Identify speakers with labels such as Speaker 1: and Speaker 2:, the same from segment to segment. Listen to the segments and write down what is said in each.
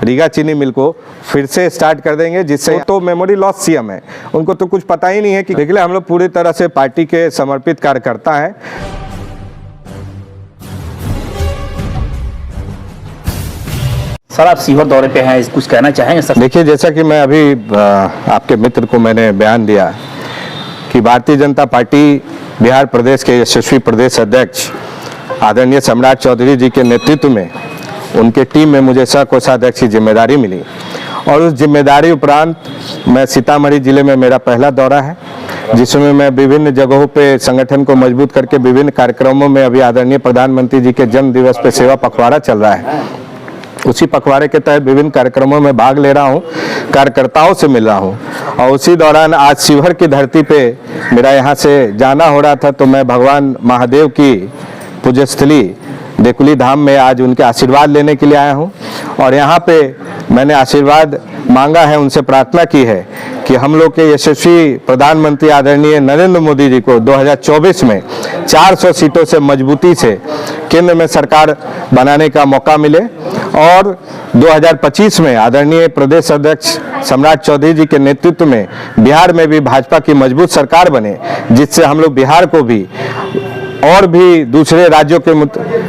Speaker 1: रीगा चीनी मिल को फिर से स्टार्ट कर देंगे, जिससे तो मेमोरी लॉस सीएम है, उनको तो कुछ पता ही नहीं है कि देखिए हम लोग पूरी तरह से पार्टी के समर्पित कार्यकर्ता हैं।
Speaker 2: सर, आप सीहोर दौरे पे हैं, कुछ कहना चाहेंगे सर?
Speaker 1: देखिए, जैसा कि मैं अभी आपके मित्र को मैंने बयान दिया कि भारतीय जनता पार्टी बिहार प्रदेश के यशस्वी प्रदेश अध्यक्ष आदरणीय सम्राट चौधरी जी के नेतृत्व में उनके टीम में मुझे सह कोषाध्यक्ष की जिम्मेदारी मिली, और उस जिम्मेदारी उपरांत मैं सीतामढ़ी जिले में मेरा पहला दौरा है, जिसमें मैं विभिन्न जगहों पे संगठन को मजबूत करके विभिन्न कार्यक्रमों में, अभी आदरणीय प्रधानमंत्री जी के जन्म दिवस पे सेवा पखवाड़ा चल रहा है, उसी पखवाड़े के तहत विभिन्न कार्यक्रमों में भाग ले रहा हूं, कार्यकर्ताओं से मिल रहा हूं। और उसी दौरान आज शिवहर की धरती पे मेरा यहां से जाना हो रहा था, तो मैं भगवान महादेव की पूज्यस्थली देकुली धाम में आज उनके आशीर्वाद लेने के लिए आया हूं। और यहाँ पे मैंने आशीर्वाद मांगा है, उनसे प्रार्थना की है कि हम लोग के यशस्वी प्रधानमंत्री आदरणीय नरेंद्र मोदी जी को 2024 में 400 सीटों से मजबूती से केंद्र में सरकार बनाने का मौका मिले, और 2025 में आदरणीय प्रदेश अध्यक्ष सम्राट चौधरी जी के नेतृत्व में बिहार में भी भाजपा की मजबूत सरकार बने, जिससे हम लोग बिहार को भी और भी दूसरे राज्यों के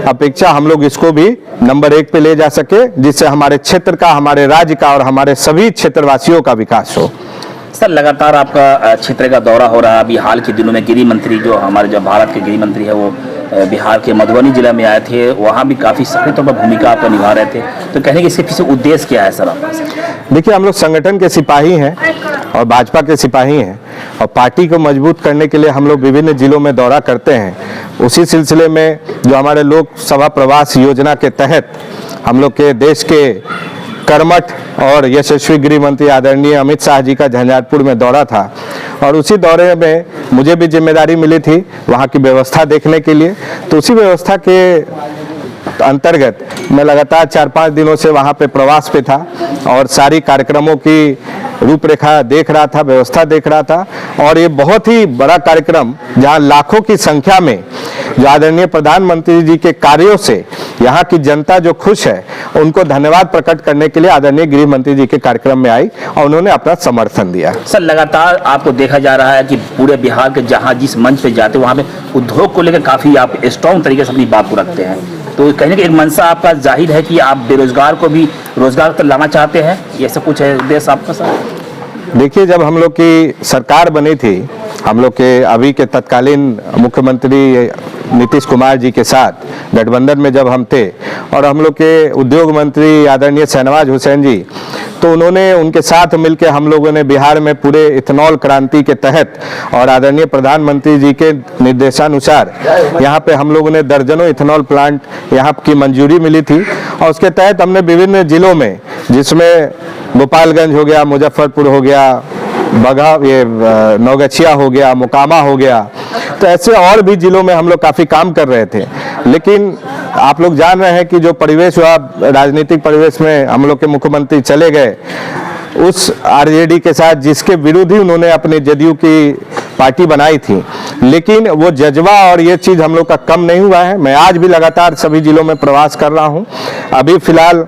Speaker 1: अपेक्षा हम लोग इसको भी नंबर 1 पे ले जा सके, जिससे हमारे क्षेत्र का, हमारे राज्य का और हमारे सभी क्षेत्रवासियों का विकास हो।
Speaker 2: सर, लगातार आपका क्षेत्र का दौरा हो रहा है। अभी हाल के दिनों में गृह मंत्री जो हमारे जो भारत के गृह मंत्री है वो बिहार के मधुबनी जिला में आए थे, वहाँ भी काफ़ी सक्रिय तौर पर भूमिका आपको निभा रहे थे, तो कहने कि इसके पीछे उद्देश्य क्या है सर आपका?
Speaker 1: देखिए, हम लोग संगठन के सिपाही हैं और भाजपा के सिपाही हैं, और पार्टी को मजबूत करने के लिए हम लोग विभिन्न जिलों में दौरा करते हैं। उसी सिलसिले में जो हमारे लोकसभा प्रवास योजना के तहत हम लोग के देश के कर्मठ और यशस्वी गृह मंत्री आदरणीय अमित शाह जी का झंझारपुर में दौरा था, और उसी दौरे में मुझे भी जिम्मेदारी मिली थी वहाँ की व्यवस्था देखने के लिए। तो उसी व्यवस्था के अंतर्गत मैं लगातार 4-5 दिनों से वहाँ पे प्रवास पे था, और सारी कार्यक्रमों की रूपरेखा देख रहा था, व्यवस्था देख रहा था। और ये बहुत ही बड़ा कार्यक्रम, जहाँ लाखों की संख्या में जो आदरणीय प्रधानमंत्री जी के कार्यों से यहाँ की जनता जो खुश है, उनको धन्यवाद प्रकट करने के लिए आदरणीय गृह मंत्री जी के कार्यक्रम में आई, और उन्होंने अपना समर्थन दिया।
Speaker 2: सर, लगातार आपको देखा जा रहा है कि पूरे बिहार के जहाँ जिस मंच पे जाते हैं वहाँ पे उद्योग को लेकर काफ़ी आप स्ट्रॉन्ग तरीके से अपनी बात को रखते हैं, तो कहने का एक मंशा आपका जाहिर है कि आप बेरोजगार को भी रोजगार पर लाना चाहते हैं, ये सब कुछ है उद्देश्य आपका सर?
Speaker 1: देखिए, जब हम लोग की सरकार बनी थी, हम लोग के अभी के तत्कालीन मुख्यमंत्री नीतीश कुमार जी के साथ गठबंधन में जब हम थे, और हम लोग के उद्योग मंत्री आदरणीय शहनवाज हुसैन जी, तो उन्होंने उनके साथ मिलकर हम लोगों ने बिहार में पूरे इथेनॉल क्रांति के तहत और आदरणीय प्रधानमंत्री जी के निर्देशानुसार यहाँ पे हम लोगों ने दर्जनों इथेनॉल प्लांट यहाँ की मंजूरी मिली थी, और उसके तहत हमने विभिन्न जिलों में, जिसमें गोपालगंज हो गया, मुजफ्फरपुर हो गया, बघा, ये नौगछिया हो गया, मोकामा हो गया, तो ऐसे और भी जिलों में हम लोग काफ़ी काम कर रहे थे। लेकिन आप लोग जान रहे हैं कि जो परिवेश हुआ, राजनीतिक परिवेश में हम लोग के मुख्यमंत्री चले गए, उस आरजेडी के साथ जिसके विरुद्ध ही उन्होंने अपने जदयू की पार्टी बनाई थी। लेकिन वो जज्बा और ये चीज़ हम लोग का कम नहीं हुआ है। मैं आज भी लगातार सभी जिलों में प्रवास कर रहा हूँ। अभी फिलहाल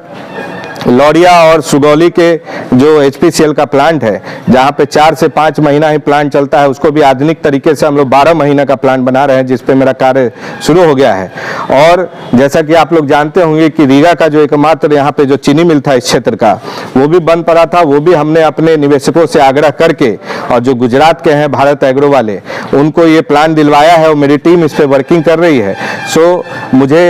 Speaker 1: लौरिया और सुगौली के जो HPCL का प्लांट है, जहाँ पे 4 से 5 महीना ही प्लांट चलता है, उसको भी आधुनिक तरीके से हम लोग 12 महीना का प्लांट बना रहे हैं, जिस पे मेरा कार्य शुरू हो गया है। और जैसा कि आप लोग जानते होंगे कि रीगा का जो एकमात्र यहाँ पे जो चीनी मिल था इस क्षेत्र का, वो भी बंद पड़ा था। वो भी हमने अपने निवेशकों से आग्रह करके, और जो गुजरात के हैं भारत एग्रो वाले, उनको ये प्लान दिलवाया है, और मेरी टीम इस पर वर्किंग कर रही है। सो मुझे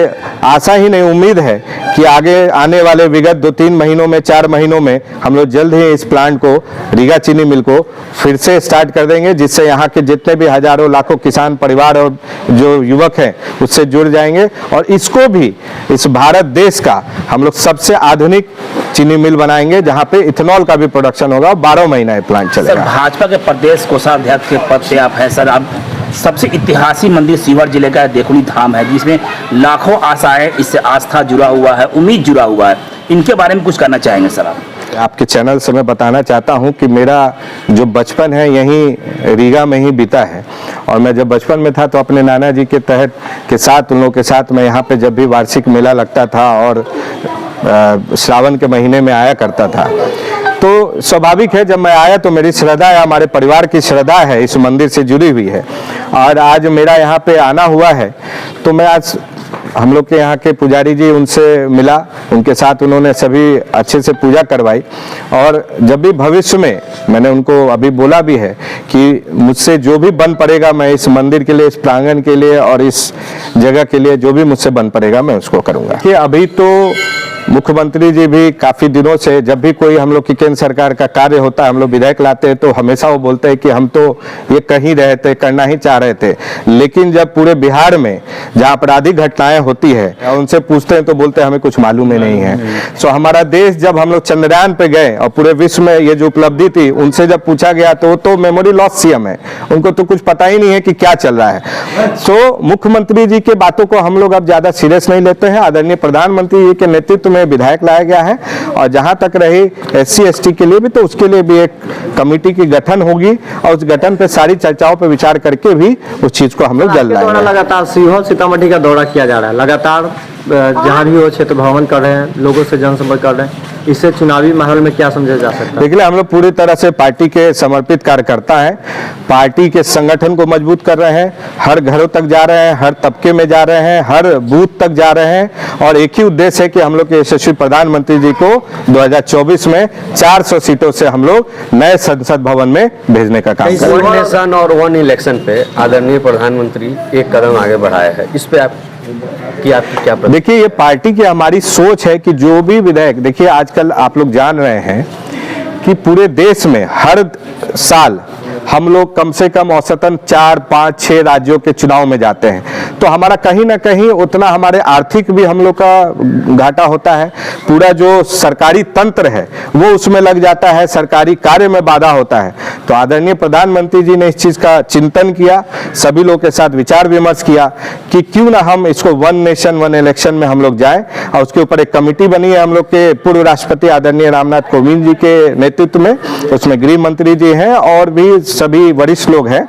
Speaker 1: आशा ही नहीं, उम्मीद है कि आगे आने वाले विगत 2-3 महीनों में, 4 महीनों में हम लोग जल्द ही इस प्लांट को, रीगा चीनी मिल को फिर से स्टार्ट कर देंगे, जिससे यहाँ के जितने भी हजारों लाखों किसान परिवार और जो युवक हैं उससे जुड़ जाएंगे, और इसको भी, इस भारत देश का हम लोग सबसे आधुनिक चीनी मिल बनाएंगे, जहाँ पे इथेनॉल का भी प्रोडक्शन होगा, 12 महीना ये प्लांट चलेगा।
Speaker 2: भाजपा के प्रदेश कोषाध्यक्ष के पद से आप हैं सर। आप सबसे ऐतिहासिक मंदिर सीहोर जिले का देकुली धाम है, जिसमें लाखों आशाएं, इससे आस्था जुड़ा हुआ है, उम्मीद जुड़ा हुआ है, इनके बारे में कुछ कहना चाहेंगे सर आप?
Speaker 1: आपके चैनल से मैं बताना चाहता हूं कि मेरा जो बचपन है यहीं रीगा में ही बीता है, और मैं जब बचपन में था तो अपने नाना जी के तहत के साथ, उन लोगों के साथ मैं यहाँ पे जब भी वार्षिक मेला लगता था और श्रावण के महीने में आया करता था। तो स्वाभाविक है, जब मैं आया तो मेरी श्रद्धा है, हमारे परिवार की श्रद्धा है इस मंदिर से जुड़ी हुई है, और आज मेरा यहाँ पे आना हुआ है। तो मैं आज हम लोग के यहाँ के पुजारी जी, उनसे मिला, उनके साथ उन्होंने सभी अच्छे से पूजा करवाई, और जब भी भविष्य में मैंने उनको अभी बोला भी है कि मुझसे जो भी बन पड़ेगा, मैं इस मंदिर के लिए, इस प्रांगण के लिए और इस जगह के लिए जो भी मुझसे बन पड़ेगा मैं उसको करूँगा। कि अभी तो मुख्यमंत्री जी भी काफ़ी दिनों से, जब भी कोई हम लोग की केंद्र सरकार का कार्य होता है, हम लोग विधेयक लाते हैं, तो हमेशा वो बोलते हैं कि हम तो ये कर ही रहे थे, करना ही चाह रहे थे, लेकिन जब पूरे बिहार में जहाँ आपराधिक घटनाएं होती है उनसे पूछते हैं तो बोलते हैं हमें कुछ मालूम ही नहीं है। सो हमारा देश, जब हम लोग चंद्रयान पे गए और पूरे विश्व में ये जो उपलब्धि थी, उनसे जब पूछा गया तो वो तो मेमोरी लॉस सीएम है, उनको तो कुछ पता ही नहीं है कि क्या चल रहा है। सो मुख्यमंत्री जी के बातों को हम लोग अब ज्यादा सीरियस नहीं लेते हैं। आदरणीय प्रधानमंत्री जी के नेतृत्व में विधायक लाया गया है, और जहां तक रही SC ST के लिए भी, तो उसके लिए भी एक कमेटी की गठन होगी, और उस गठन पे सारी चर्चाओं पे विचार करके भी उस चीज को हम लोग जल्द लाएंगे।
Speaker 3: लगातार सीहोर सीतामढ़ी का दौरा किया जा रहा है, लगातार जहाँ भी हो क्षेत्र भ्रमण कर रहे हैं, लोगों से जनसंपर्क कर रहे हैं, इससे चुनावी माहौल में क्या समझा जा सकता है?
Speaker 1: देखिए, हम लोग पूरी तरह से पार्टी के समर्पित कार्यकर्ता हैं, पार्टी के संगठन को मजबूत कर रहे हैं, हर घरों तक जा रहे हैं, हर तबके में जा रहे हैं, हर बूथ तक जा रहे हैं, और एक ही उद्देश्य है कि हम लोग के यशस्वी प्रधानमंत्री जी को 2024 में 400 सीटों से हम लोग नए संसद भवन में भेजने का काम करेंगे।
Speaker 4: वन नेशन और वन इलेक्शन पे आदरणीय प्रधानमंत्री एक कदम आगे बढ़ाए हैं, इस पे आप क्या
Speaker 1: देखिए, ये पार्टी की हमारी सोच है कि जो भी विधेयक, देखिए आजकल आप लोग जान रहे हैं कि पूरे देश में हर साल हम लोग कम से कम औसतन 4, 5, 6 राज्यों के चुनाव में जाते हैं, तो हमारा कहीं ना कहीं उतना हमारे आर्थिक भी हम लोग का घाटा होता है, पूरा जो सरकारी तंत्र है वो उसमें लग जाता है, सरकारी कार्य में बाधा होता है। तो आदरणीय प्रधानमंत्री जी ने इस चीज का चिंतन किया, सभी लोगों के साथ विचार विमर्श किया कि क्यों ना हम इसको वन नेशन वन इलेक्शन में हम लोग जाएं, और उसके ऊपर एक कमेटी बनी है हम लोग के पूर्व राष्ट्रपति आदरणीय रामनाथ कोविंद जी के नेतृत्व में, उसमें गृह मंत्री जी हैं और भी सभी वरिष्ठ लोग हैं।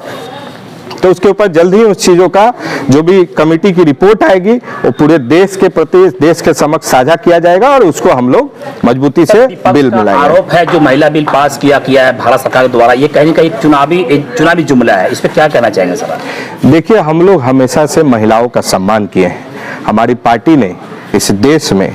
Speaker 1: तो उसके ऊपर जल्द ही उस चीजों का जो भी कमेटी की रिपोर्ट आएगी वो पूरे देश के प्रति, देश के समक्ष साझा किया जाएगा, और उसको हम लोग मजबूती से बिल मिलाएंगे।
Speaker 2: आरोप है जो महिला बिल पास किया है भारत सरकार द्वारा, ये कहीं ना कहीं एक चुनावी जुमला है, इस पर क्या कहना चाहेंगे सर?
Speaker 1: देखिए, हम लोग हमेशा से महिलाओं का सम्मान किए हैं। हमारी पार्टी ने इस देश में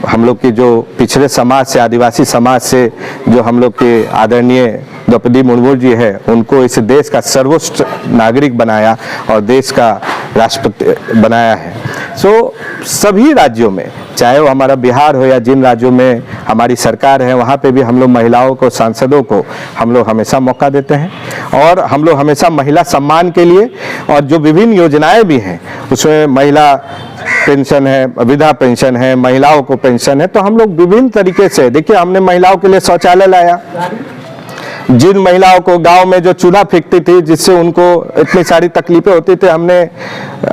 Speaker 1: हम लोग की जो पिछड़े समाज से, आदिवासी समाज से जो हम लोग के आदरणीय द्रौपदी मुर्मू जी है, उनको इस देश का सर्वोच्च नागरिक बनाया और देश का राष्ट्रपति बनाया है। सो सभी राज्यों में, चाहे वो हमारा बिहार हो या जिन राज्यों में हमारी सरकार है, वहाँ पे भी हम लोग महिलाओं को, सांसदों को हम लोग हमेशा मौका देते हैं, और हम लोग हमेशा महिला सम्मान के लिए, और जो विभिन्न योजनाएं भी हैं उसमें महिला पेंशन है, विधवा पेंशन है, महिलाओं को पेंशन है, तो हम लोग विभिन्न तरीके से, देखिए हमने महिलाओं के लिए शौचालय लाया, जिन महिलाओं को गांव में जो चूल्हा फेंकती थी, जिससे उनको इतनी सारी तकलीफें होती थी, हमने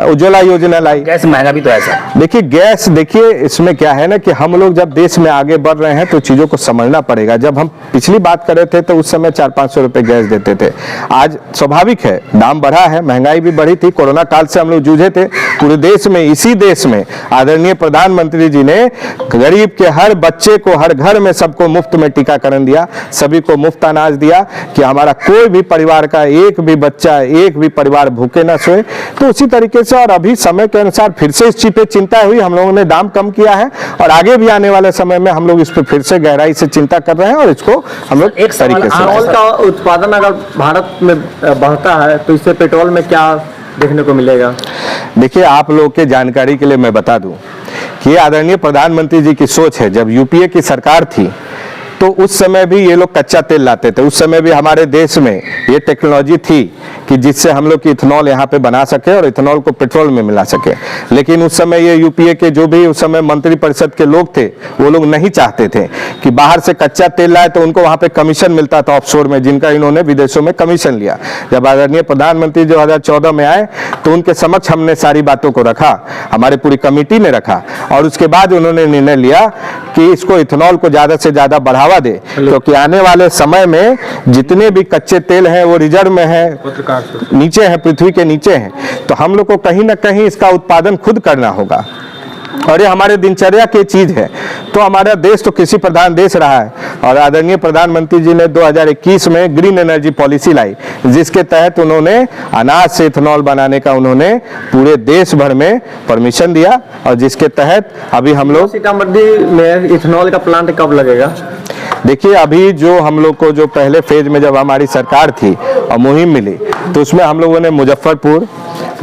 Speaker 1: उज्ज्वला योजना लाई।
Speaker 2: गैस महंगा भी तो है सर।
Speaker 1: देखिए गैस, देखिए इसमें क्या है ना कि हम लोग जब देश में आगे बढ़ रहे हैं तो चीजों को समझना पड़ेगा। जब हम पिछली बात कर रहे थे तो उस समय 400-500 रुपए गैस देते थे, आज स्वाभाविक है दाम बढ़ा है, महंगाई भी बढ़ी थी, कोरोना काल से हम लोग जूझे थे पूरे देश में। इसी देश में आदरणीय प्रधानमंत्री जी ने गरीब के हर बच्चे को, हर घर में सबको मुफ्त में टीकाकरण दिया, सभी को मुफ्त अनाज दिया कि हमारा कोई भी परिवार का एक भी बच्चा, एक भी परिवार भूखे ना सोए। तो उसी तरीके से, और अभी समय के अनुसार फिर से इस चीज पे चिंता हुई, हम लोगों ने दाम कम किया है, और आगे भी आने वाले समय में हम लोग इस पे फिर से गहराई से चिंता कर रहे हैं, और इसको हम लोग एक तरीके से।
Speaker 3: पेट्रोल का उत्पादन अगर भारत में बढ़ता है तो इससे पेट्रोल में क्या देखने को मिलेगा?
Speaker 1: देखिए, आप लोग के जानकारी के लिए मैं बता दूं कि आदरणीय प्रधानमंत्री जी की सोच है, जब यूपीए की सरकार थी तो उस समय भी ये लोग कच्चा तेल लाते थे, उस समय भी हमारे देश में ये टेक्नोलॉजी थी कि जिससे हम लोग की इथेनॉल यहाँ पे बना सके और इथेनॉल को पेट्रोल में मिला सके। लेकिन उस समय ये यूपीए के जो भी उस समय मंत्री परिषद के लोग थे, वो लोग नहीं चाहते थे कि बाहर से कच्चा तेल लाए, तो उनको वहाँ पे कमीशन मिलता था ऑफशोर में, जिनका इन्होंने विदेशों में कमीशन लिया। जब आदरणीय प्रधानमंत्री 2014 में आए तो उनके समक्ष हमने सारी बातों को रखा, हमारी पूरी कमेटी ने रखा, और उसके बाद उन्होंने निर्णय लिया कि इसको इथेनॉल को ज्यादा से ज्यादा बढ़ावा दे, क्योंकि आने वाले समय में जितने भी कच्चे तेल हैं वो रिजर्व में है, नीचे है, पृथ्वी के नीचे है, तो हम लोग को कहीं ना कहीं इसका उत्पादन खुद करना होगा। और ये हमारे दिनचर्या की चीज है। तो हमारा देश तो कृषि प्रधान देश रहा है और आदरणीय प्रधानमंत्री जी ने 2021 में ग्रीन एनर्जी पॉलिसी लाई, जिसके तहत उन्होंने अनाज से इथेनॉल बनाने का उन्होंने पूरे देश भर में परमिशन दिया और जिसके तहत अभी हम लोग
Speaker 3: सीतामढ़ी में इथेनॉल का प्लांट कब लगेगा?
Speaker 1: देखिए, अभी जो हम लोग को जो पहले फेज में जब हमारी सरकार थी और मुहिम मिली तो उसमें हम लोगों ने मुजफ्फरपुर,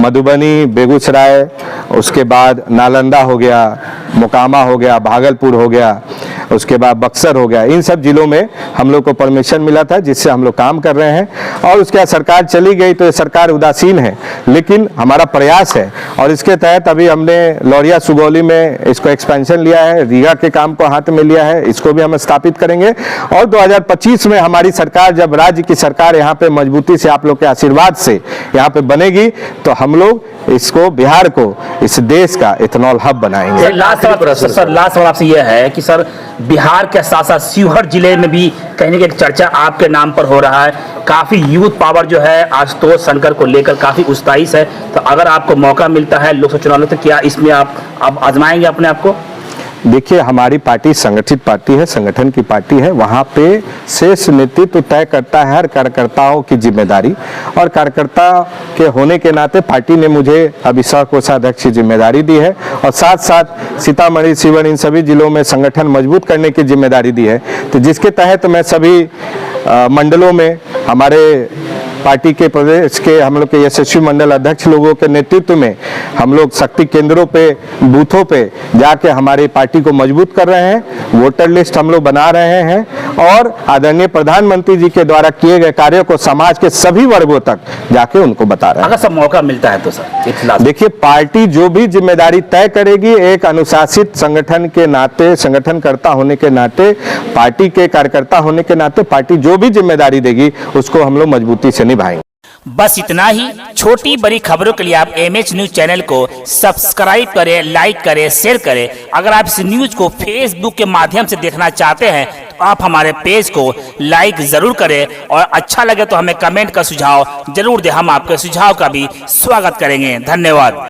Speaker 1: मधुबनी, बेगूसराय, उसके बाद नालंदा हो गया, मोकामा हो गया, भागलपुर हो गया, उसके बाद बक्सर हो गया, इन सब जिलों में हम लोग को परमिशन मिला था, जिससे हम लोग काम कर रहे हैं। और उसके बाद सरकार चली गई तो ये सरकार उदासीन है, लेकिन हमारा प्रयास है और इसके तहत अभी हमने लौरिया सुगौली में इसको एक्सपेंशन लिया है, रीगा के काम को हाथ में लिया है, इसको भी हम स्थापित करेंगे। और 2025 में हमारी सरकार, जब राज्य की सरकार यहाँ पे मजबूती से आप लोग के आशीर्वाद से यहाँ पे बनेगी तो हम लोग इसको, बिहार को, इस देश का इथेनॉल हब बनाएंगे।
Speaker 2: लास्ट सवाल आपसे यह है कि सर, बिहार के साथ साथ शिवहर जिले में भी कहीं एक चर्चा आपके नाम पर हो रहा है। काफी यूथ पावर जो है आशुतोष शंकर को लेकर काफी उत्साहित है। तो अगर आपको मौका मिलता है लोकसभा चुनाव में तो क्या इसमें आप आजमाएंगे अपने आप को?
Speaker 1: देखिए, हमारी पार्टी संगठित पार्टी है, संगठन की पार्टी है। वहाँ पे शेष नेतृत्व तय करता है हर कार्यकर्ताओं की जिम्मेदारी, और कार्यकर्ता के होने के नाते पार्टी ने मुझे अभी सह कोषाध्यक्ष की जिम्मेदारी दी है और साथ साथ सीतामढ़ी, शिवहर, इन सभी जिलों में संगठन मजबूत करने की जिम्मेदारी दी है। तो जिसके तहत मैं सभी मंडलों में हमारे पार्टी के प्रदेश के हम लोग के यशस्वी मंडल अध्यक्ष लोगों के नेतृत्व में हम लोग शक्ति केंद्रों पे, बूथों पे जाके हमारी पार्टी को मजबूत कर रहे हैं। वोटर लिस्ट हम लोग बना रहे हैं और आदरणीय प्रधानमंत्री जी के द्वारा किए गए कार्यों को समाज के सभी वर्गों तक जाके उनको बता रहे हैं।
Speaker 2: अगर सब मौका मिलता है तो सर
Speaker 1: देखिए, पार्टी जो भी जिम्मेदारी तय करेगी, एक अनुशासित संगठन के नाते, संगठनकर्ता होने के नाते, पार्टी के कार्यकर्ता होने के नाते पार्टी जो भी जिम्मेदारी देगी उसको हम लोग मजबूती से निभाएंगे।
Speaker 5: बस इतना ही। छोटी बड़ी खबरों के लिए आप एमएच न्यूज चैनल को सब्सक्राइब करें, लाइक करें, शेयर करें। अगर आप इस न्यूज को फेसबुक के माध्यम से देखना चाहते हैं तो आप हमारे पेज को लाइक जरूर करें और अच्छा लगे तो हमें कमेंट का सुझाव जरूर दें। हम आपके सुझाव का भी स्वागत करेंगे। धन्यवाद।